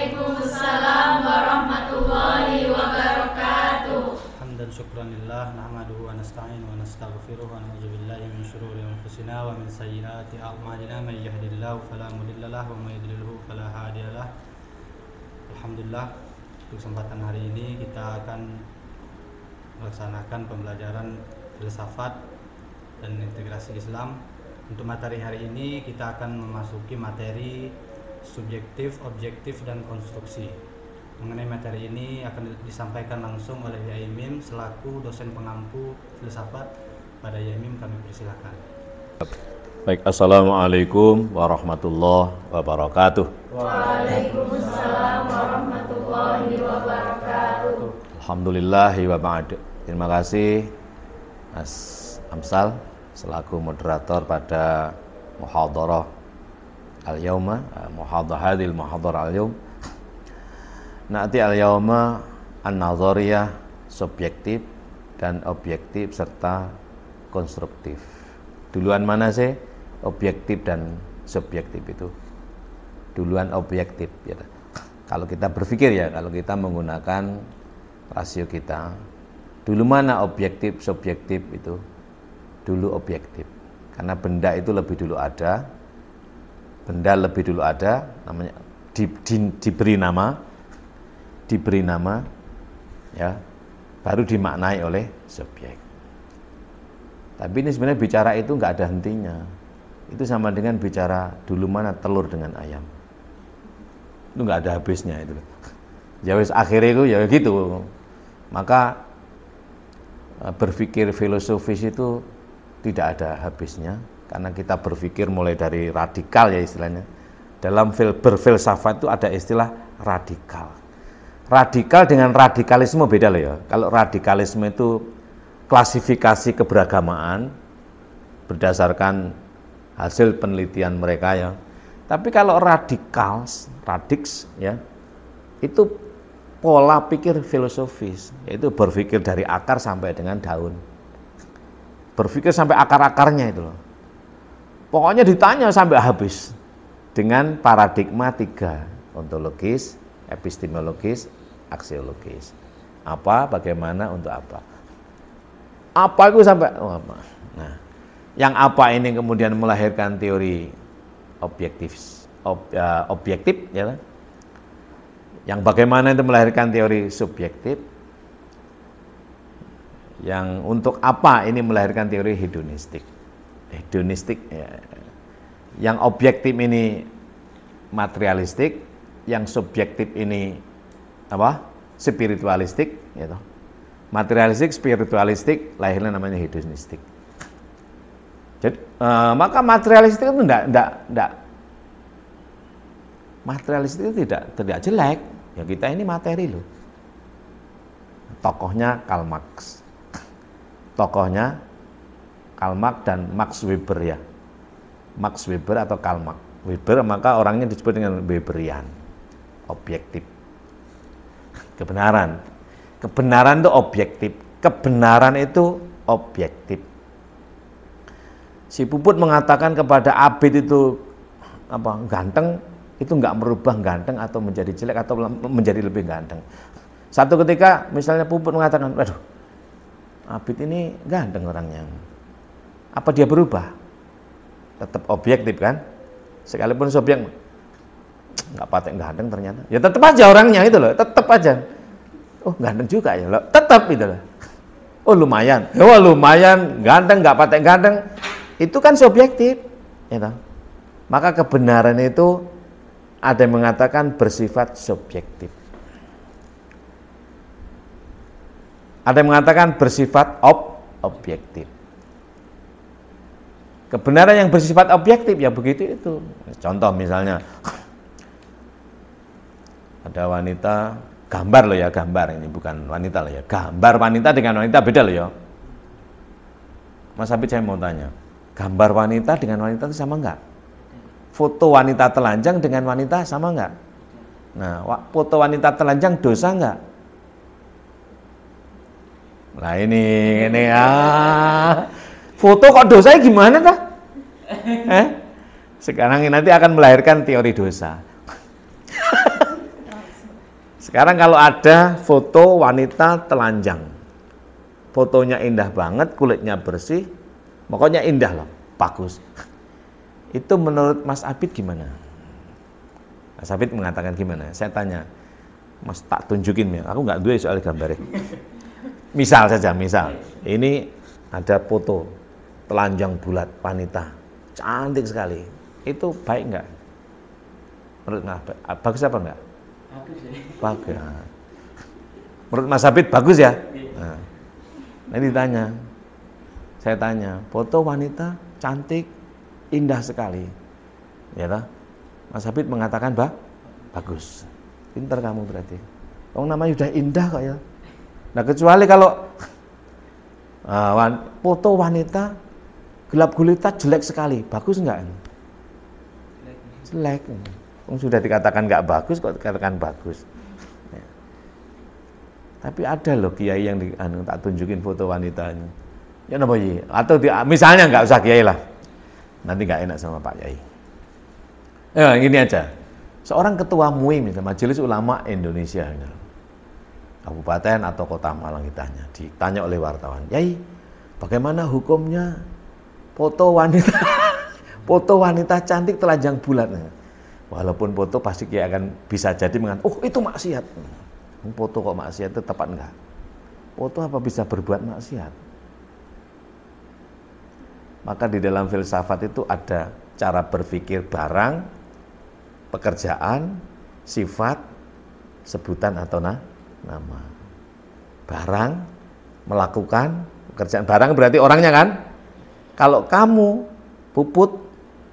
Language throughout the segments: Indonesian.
Waalaikumsalam warahmatullahi wabarakatuh. Hamdan syukran lillah nahmaduhu wa nasta'inu wa nastaghfiruh wa na'udzu billahi min syururi anfusina wa min sayyiati a'malina may yahdihillahu fala mudilla lahu wa may yudlilhu fala hadiyalah. Alhamdulillah, untuk kesempatan hari ini kita akan melaksanakan pembelajaran filsafat dan integrasi Islam. Untuk materi hari ini kita akan memasuki materi subjektif, objektif, dan konstruksi. Mengenai materi ini akan disampaikan langsung oleh Yai Mim selaku dosen pengampu filsafat. Pada Yai Mim kami persilakan. Baik, assalamualaikum warahmatullahi wabarakatuh. Waalaikumsalam warahmatullahi wabarakatuh. Alhamdulillahi wa ba'd. Terima kasih Mas Amsal selaku moderator pada muhadharah al-yauma, muhadharah al-yaum. Nanti al-yauma an-nazariyah, subjektif dan objektif serta konstruktif. Duluan mana sih objektif dan subjektif itu? Duluan objektif ya. Kalau kita berpikir ya, kalau kita menggunakan rasio kita, dulu mana objektif, subjektif itu? Dulu objektif. Karena benda itu lebih dulu ada, namanya diberi nama, ya, baru dimaknai oleh subjek. Tapi ini sebenarnya bicara itu nggak ada hentinya. Itu sama dengan bicara dulu mana telur dengan ayam. Itu nggak ada habisnya itu. Ya wis akhirnya itu ya gitu. Maka berpikir filosofis itu tidak ada habisnya, karena kita berpikir mulai dari radikal ya istilahnya. Dalam berfilsafat itu ada istilah radikal. Radikal dengan radikalisme beda loh ya. Kalau radikalisme itu klasifikasi keberagamaan berdasarkan hasil penelitian mereka ya. Tapi kalau radiks ya, itu pola pikir filosofis, yaitu berpikir dari akar sampai dengan daun. Berpikir sampai akar-akarnya itu loh. Pokoknya ditanya sampai habis dengan paradigma 3, ontologis, epistemologis, aksiologis. Apa, bagaimana, untuk apa. Apa itu sampai apa. Nah, yang apa ini kemudian melahirkan teori objektif ya. Yang bagaimana itu melahirkan teori subjektif. Yang untuk apa ini melahirkan teori hedonistik ya. Yang objektif ini materialistik, yang subjektif ini apa? Spiritualistik gitu. Materialistik, spiritualistik, lahirnya namanya hedonistik. Jadi maka materialistik itu enggak materialistik itu tidak jelek. Ya kita ini materi loh. Tokohnya Karl Marx. Dan Max Weber ya. Max Weber atau Karl Marx. Weber maka orangnya disebut dengan Weberian. Objektif. Kebenaran itu objektif. Kebenaran itu objektif. Si Puput mengatakan kepada Abid itu apa? Ganteng, itu enggak merubah ganteng atau menjadi jelek atau menjadi lebih ganteng. Satu ketika misalnya Puput mengatakan, waduh, Abid ini ganteng orangnya. Apa dia berubah? Tetap objektif kan? Sekalipun subjek enggak patek ganteng ternyata. Ya tetap aja orangnya itu loh, tetap aja. Oh, ganteng juga ya loh, tetap itu loh. Oh, lumayan. Oh, lumayan ganteng, enggak patek ganteng. Itu kan subjektif, ya. Maka kebenaran itu ada yang mengatakan bersifat subjektif. Ada yang mengatakan bersifat objektif. Kebenaran yang bersifat objektif ya begitu itu. Contoh misalnya ada wanita, gambar loh ya, gambar ini bukan wanita loh ya. Gambar wanita dengan wanita beda loh ya. Mas Habib saya mau tanya, gambar wanita dengan wanita itu sama enggak? Foto wanita telanjang dengan wanita sama enggak? Nah, foto wanita telanjang dosa enggak? Nah ini ya. Foto kok dosanya gimana dah? Sekarang nanti akan melahirkan teori dosa. Sekarang kalau ada foto wanita telanjang, fotonya indah banget, kulitnya bersih, pokoknya indah loh, bagus. Itu menurut Mas Abid gimana? Mas Abid mengatakan gimana? Saya tanya, Mas tak tunjukin ya, aku nggak duwe soal gambarnya. Misal saja, ini ada foto telanjang bulat wanita, cantik sekali. Itu baik nggak? Menurut Mas Abid, bagus apa enggak? Bagus ya. Bagus. Menurut Mas Abid bagus ya? Nah, ini ditanya, saya tanya, foto wanita cantik, indah sekali, ya toh? Mas Abid mengatakan bagus. Pintar kamu berarti. Namanya udah indah kok ya. Nah kecuali kalau foto wanita gelap gulita jelek sekali, bagus enggak? Jelek. Sudah dikatakan enggak bagus kok dikatakan bagus. Ya. Tapi ada loh kiai yang tak tunjukin foto wanitanya. Ya napa ya? Atau misalnya enggak usah kiai lah. Nanti enggak enak sama Pak Yai. Ya gini aja. Seorang ketua MUI misalnya Majelis Ulama Indonesia, kabupaten atau kota Malang ditanya oleh wartawan, Yai, bagaimana hukumnya foto wanita cantik telanjang bulat? Walaupun foto pasti dia akan bisa jadi mengatakan, oh itu maksiat. Foto kok maksiat itu tepat enggak? Foto apa bisa berbuat maksiat? Maka di dalam filsafat itu ada cara berpikir barang, pekerjaan, sifat, sebutan atau nama. Barang melakukan pekerjaan, barang berarti orangnya kan. Kalau kamu Puput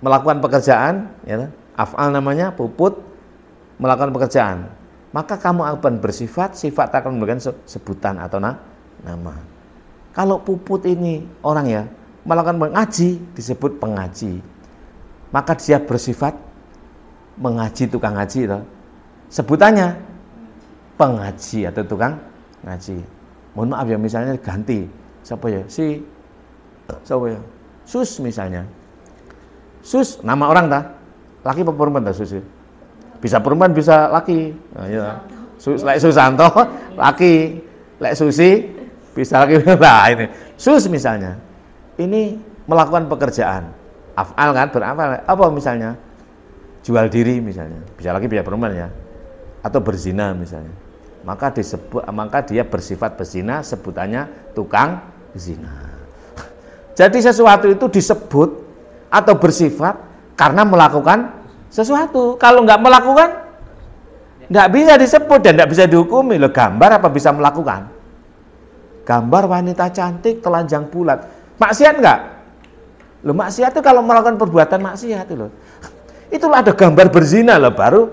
melakukan pekerjaan, ya, af'al namanya, Puput melakukan pekerjaan, maka kamu akan bersifat, sifat akan memberikan sebutan atau nama. Kalau Puput ini orang ya melakukan mengaji disebut pengaji, maka dia bersifat mengaji, tukang ngaji itu. Sebutannya pengaji atau tukang ngaji. Mohon maaf ya, misalnya ganti siapa ya? Siapa ya? Sus misalnya. Sus nama orang tak? Laki apa perempuan tak Sus? Bisa perempuan bisa laki. Nah, ya. Lek Susanto laki, lek Susi bisa laki. Nah, ini Sus misalnya. Ini melakukan pekerjaan. Af'al kan, berafal. Apa misalnya? Jual diri misalnya. Bisa laki bisa perempuan ya. Atau berzina misalnya. Maka dia bersifat berzina, sebutannya tukang zina. Jadi sesuatu itu disebut atau bersifat karena melakukan sesuatu. Kalau nggak melakukan, nggak bisa disebut dan nggak bisa dihukumi. Loh, gambar apa bisa melakukan? Gambar wanita cantik telanjang bulat, maksiat nggak? Loh, maksiat itu kalau melakukan perbuatan maksiat itu loh. Itulah ada gambar berzina loh, baru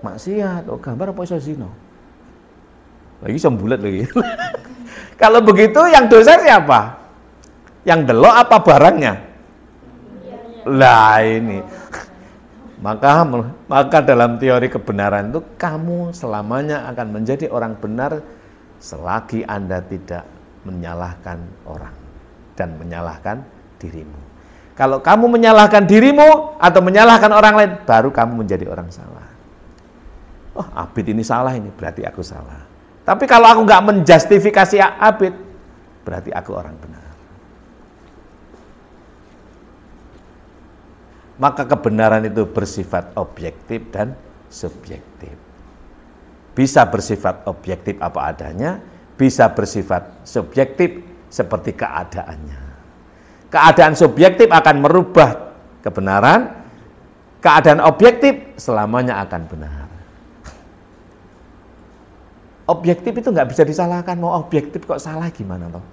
maksiat. Oh, gambar apa iso zina? Lagi sembulat lagi. Kalau begitu yang dosa siapa? Yang delok apa barangnya? Lah ini. Maka dalam teori kebenaran itu kamu selamanya akan menjadi orang benar selagi Anda tidak menyalahkan orang dan menyalahkan dirimu. Kalau kamu menyalahkan dirimu atau menyalahkan orang lain, baru kamu menjadi orang salah. Oh, Abid ini salah, ini berarti aku salah. Tapi kalau aku nggak menjustifikasi Abid, berarti aku orang benar. Maka kebenaran itu bersifat objektif dan subjektif. Bisa bersifat objektif apa adanya, bisa bersifat subjektif seperti keadaannya. Keadaan subjektif akan merubah kebenaran, keadaan objektif selamanya akan benar. Objektif itu nggak bisa disalahkan, mau objektif kok salah gimana toh?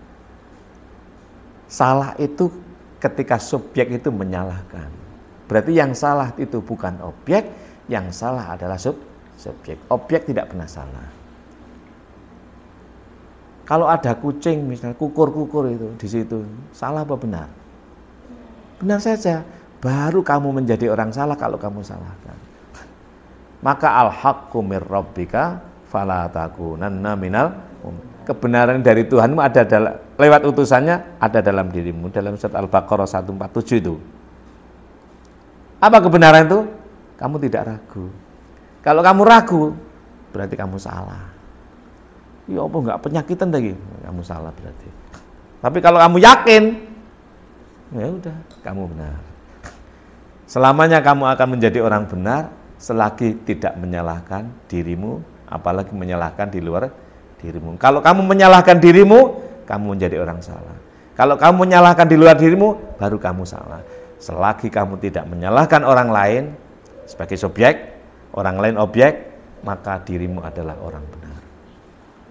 Salah itu ketika subjek itu menyalahkan. Berarti yang salah itu bukan objek, yang salah adalah subjek. Objek tidak pernah salah. Kalau ada kucing misalnya kukur-kukur itu di situ, salah apa benar? Benar saja. Baru kamu menjadi orang salah kalau kamu salahkan. Maka al-haqqu mir rabbika fala takunanna minal kebenaran dari Tuhanmu ada lewat utusannya ada dalam dirimu, dalam surat Al-Baqarah 147 itu. Apa kebenaran itu? Kamu tidak ragu. Kalau kamu ragu, berarti kamu salah. Ya apa enggak penyakitan lagi? Kamu salah berarti. Tapi kalau kamu yakin, ya udah, kamu benar. Selamanya kamu akan menjadi orang benar selagi tidak menyalahkan dirimu, apalagi menyalahkan di luar dirimu. Kalau kamu menyalahkan dirimu, kamu menjadi orang salah. Kalau kamu menyalahkan di luar dirimu, baru kamu salah. Selagi kamu tidak menyalahkan orang lain sebagai subjek, orang lain objek, maka dirimu adalah orang benar.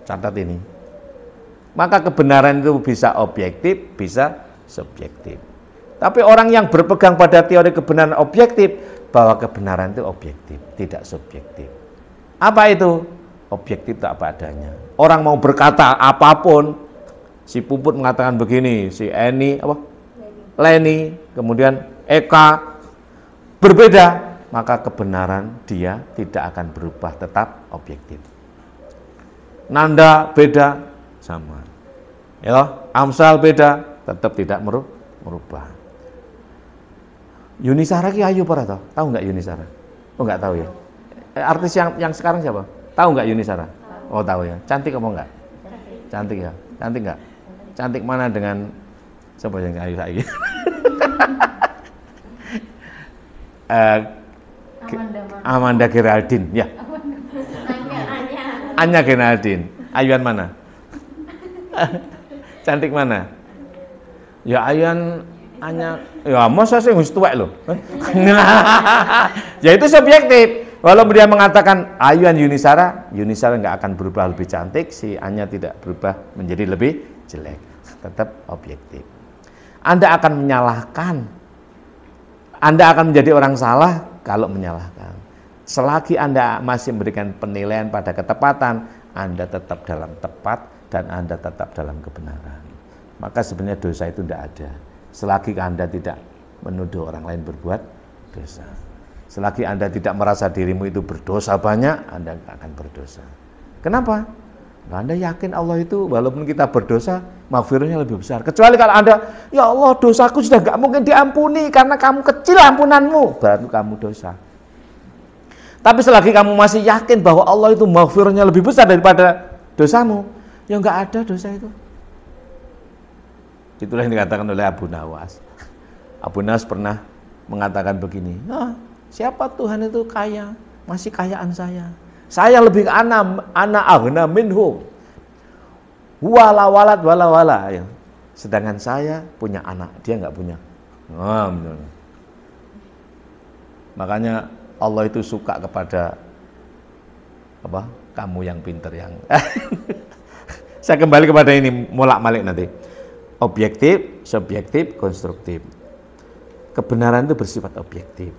Catat ini. Maka kebenaran itu bisa objektif, bisa subjektif. Tapi orang yang berpegang pada teori kebenaran objektif, bahwa kebenaran itu objektif, tidak subjektif. Apa itu? Objektif tak apa adanya. Orang mau berkata apapun, si Puput mengatakan begini, si Eni, Leni, kemudian Eka, berbeda, maka kebenaran dia tidak akan berubah, tetap objektif. Nanda beda, sama. Ya, Amsal beda, tetap tidak merubah. Yuni Shara ki ayu para tahu nggak Yuni Shara? Oh nggak tahu ya. Artis yang sekarang siapa? Tahu nggak Yuni Shara? Oh tahu ya. Cantik apa enggak? Cantik ya. Cantik nggak? Cantik mana dengan siapa yang ayu saiki? Amanda Geraldine ya. Anya Geraldine. Ayuan mana? Cantik mana? Ya ayuan Anya, ya masa sih wis tuwek lho. Ya itu subjektif. Walaupun dia mengatakan ayuan Yuni Shara nggak akan berubah lebih cantik, si Anya tidak berubah menjadi lebih jelek. Tetap objektif. Anda akan menyalahkan. Anda akan menjadi orang salah kalau menyalahkan. Selagi Anda masih memberikan penilaian pada ketepatan, Anda tetap dalam tepat dan Anda tetap dalam kebenaran. Maka sebenarnya dosa itu tidak ada. Selagi Anda tidak menuduh orang lain berbuat dosa. Selagi Anda tidak merasa dirimu itu berdosa banyak, Anda akan berdosa. Kenapa? Anda yakin Allah itu walaupun kita berdosa, maghfirahnya lebih besar. Kecuali kalau Anda, ya Allah dosaku sudah gak mungkin diampuni karena kamu kecil ampunanmu, baru kamu dosa. Tapi selagi kamu masih yakin bahwa Allah itu maghfirahnya lebih besar daripada dosamu, ya nggak ada dosa itu. Itulah yang dikatakan oleh Abu Nawas. Abu Nawas pernah mengatakan begini, siapa Tuhan itu kaya, masih kayaan saya. Saya lebih ana aghna minhum. Wala walad wala wala. Ya. Sedangkan saya punya anak, dia nggak punya. Makanya Allah itu suka kepada kamu yang pinter yang. Saya kembali kepada ini molak-malik nanti. Objektif, subjektif, konstruktif. Kebenaran itu bersifat objektif.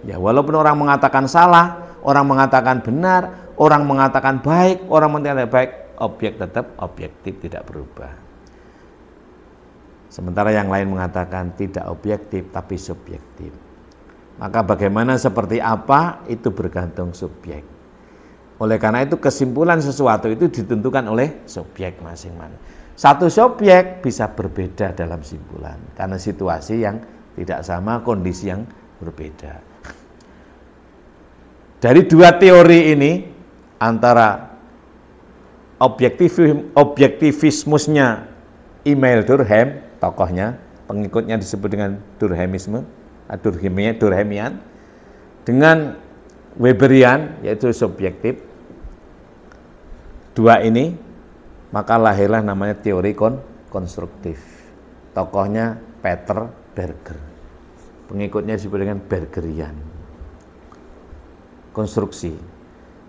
Ya, walaupun orang mengatakan salah, orang mengatakan benar, orang mengatakan baik, orang mengatakan baik, objek tetap objektif, tidak berubah. Sementara yang lain mengatakan tidak objektif, tapi subjektif. Maka bagaimana seperti apa, itu bergantung subjek. Oleh karena itu kesimpulan sesuatu itu ditentukan oleh subjek masing-masing. Satu subjek bisa berbeda dalam simpulan karena situasi yang tidak sama, kondisi yang berbeda. Dari dua teori ini, antara objektivismusnya Emile Durkheim, tokohnya, pengikutnya disebut dengan Durkheimisme, Durkheimian, dengan Weberian, yaitu subjektif, dua ini, maka lahirlah namanya teori konstruktif. Tokohnya Peter Berger. Pengikutnya disebut dengan Bergerian. Konstruksi.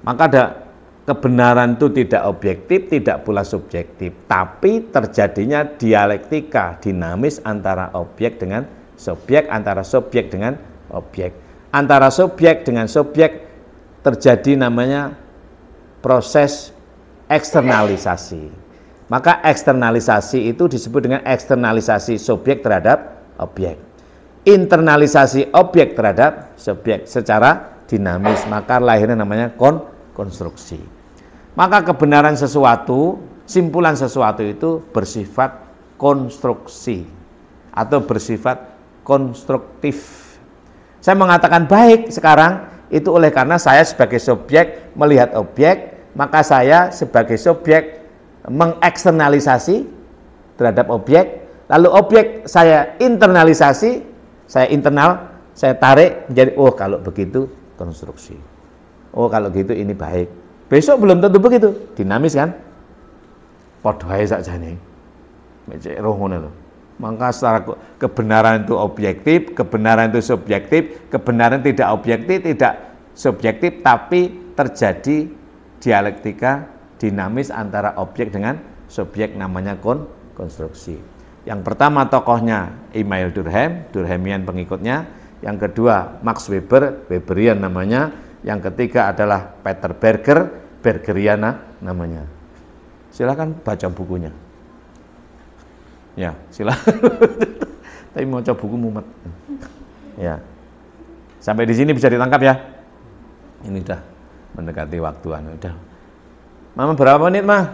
Maka ada kebenaran itu tidak objektif, tidak pula subjektif, tapi terjadinya dialektika dinamis antara objek dengan subjek, antara subjek dengan objek. Antara subjek dengan subjek terjadi namanya proses eksternalisasi. Maka eksternalisasi itu disebut dengan eksternalisasi subjek terhadap objek. Internalisasi objek terhadap subjek secara dinamis, maka lahirnya namanya konstruksi. Maka kebenaran sesuatu, simpulan sesuatu itu bersifat konstruksi atau bersifat konstruktif. Saya mengatakan baik sekarang, Itu oleh karena saya sebagai subjek melihat objek, maka saya sebagai subjek mengeksternalisasi terhadap objek, lalu objek saya internalisasi, saya internal, saya tarik menjadi oh kalau begitu konstruksi. Oh kalau gitu ini baik. Besok belum tentu begitu, dinamis kan? Padha ae sakjane. Mecek roh ngono lho. Maka secara kebenaran itu objektif, kebenaran itu subjektif, kebenaran tidak objektif, tidak subjektif, tapi terjadi dialektika dinamis antara objek dengan subjek, namanya konstruksi. Yang pertama tokohnya Emile Durkheim, Durkheimian pengikutnya. Yang kedua Max Weber, Weberian namanya. Yang ketiga adalah Peter Berger, Bergerian namanya. Silakan baca bukunya. Ya, silakan. Tapi mau coba buku mumet. Ya. Sampai di sini bisa ditangkap ya. Ini udah mendekati waktuan. Udah. Mama berapa menit, Mah?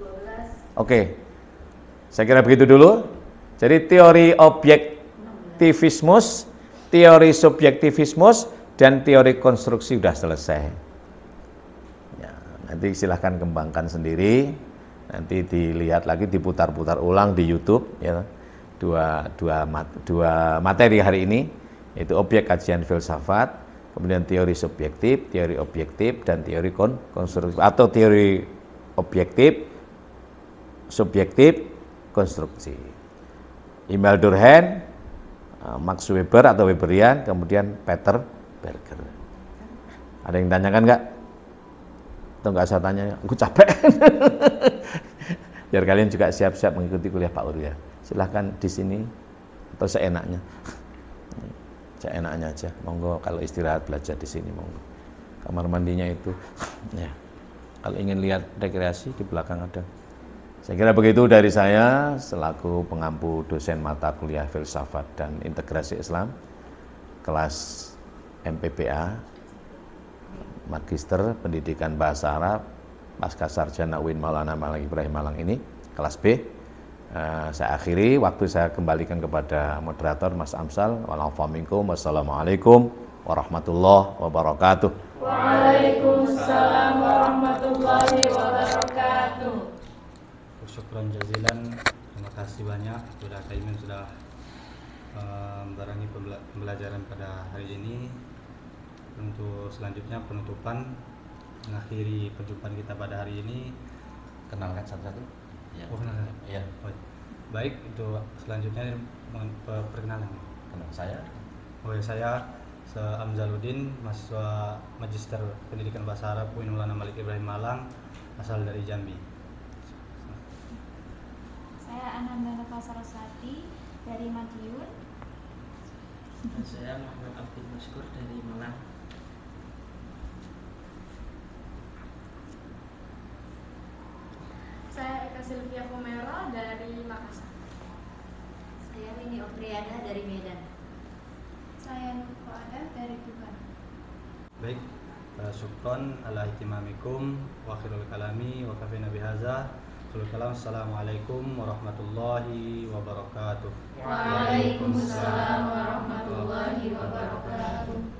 12. Oke. Saya kira begitu dulu. Jadi teori objektivismus, teori subjektivismus, dan teori konstruksi sudah selesai. Ya, nanti silahkan kembangkan sendiri. Nanti dilihat lagi, diputar-putar ulang di YouTube. Ya. Dua materi hari ini, yaitu objek kajian filsafat, kemudian teori subjektif, teori objektif, dan teori konstruksi, atau teori objektif, subjektif, konstruksi. Emile Durkheim, Max Weber atau Weberian, kemudian Peter Berger. Ada yang tanyakan nggak? Atau nggak saya tanya? Aku capek. Biar kalian juga siap-siap mengikuti kuliah Pak Ur ya. Silahkan di sini atau seenaknya. Seenaknya aja. Monggo kalau istirahat belajar di sini monggo. Kamar mandinya itu. Ya. Kalau ingin lihat rekreasi di belakang ada. Saya kira begitu dari saya selaku pengampu dosen mata kuliah filsafat dan integrasi Islam kelas MPPA Magister Pendidikan Bahasa Arab Pasca Sarjana UIN Maulana Malik Ibrahim Malang ini kelas B. Saya akhiri, waktu saya kembalikan kepada moderator Mas Amsal. Wassalamualaikum warahmatullahi wabarakatuh. Waalaikumsalam warahmatullahi wabarakatuh. Syukran jazilan, terima kasih banyak kepada Kak Imin sudah membarengi pembelajaran pada hari ini. Untuk selanjutnya penutupan, mengakhiri perjumpaan kita pada hari ini. Kenalkan satu-satu. Ya. Oh, kenalkan. Ya. Oh, baik, itu selanjutnya perkenalan. Kenal saya. Oh ya, saya Amzaluddin, mahasiswa Magister Pendidikan Bahasa Arab UIN Maulana Malik Ibrahim Malang, asal dari Jambi. Saya Ananda Nafasarasati dari Madiun. Saya Muhammad Abdul Maskur dari Malang. Saya Eka Silvia Komero dari Makassar. Saya Rini Opriana dari Medan. Saya Nurko Adam dari Tuban. Baik, syukron ala ihtimamikum wa akhirul kalami wa kafina bihaza. Assalamualaikum warahmatullahi wabarakatuh. Waalaikumsalam warahmatullahi wabarakatuh.